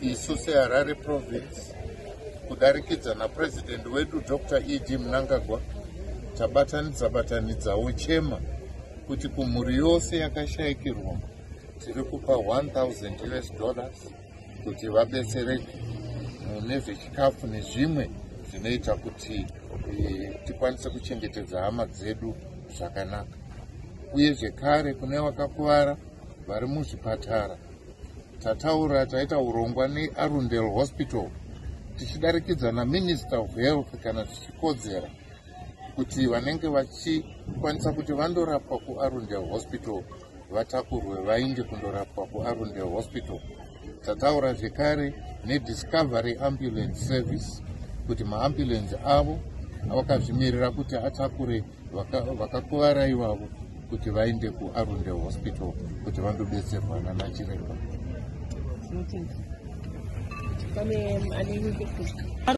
isu seHarare province kudarikidza napresident wedu Dr. E.G. Mnangagwa tabatanidzawo chema kuti kumhuri yose yakashayikirwa tiri kupa $1,000 kuti vabetsereke nezvechikafu nezvimwe zvinoita kuti tikwanise kuchengetedza hama dzedu zvakanaka. Uye zvekare kune vakakuvara vari muzvipatara taita urongwa neArundel Hospital tichidarikidza naMinister of Health kana tichikodzera kuti vanenge vachikwanisa kuti vandorapwa kuArundel Hospital vatakurwe vainde kundorapwa kuArundel Hospital. Tataura zvekare neDiscovery Ambulance Service kuti maambulance avo vakazvimirira kuti atakure vakakuvara ivavo kuti vainde kuArundel Hospital kuti vandobetserwa nanachiremba.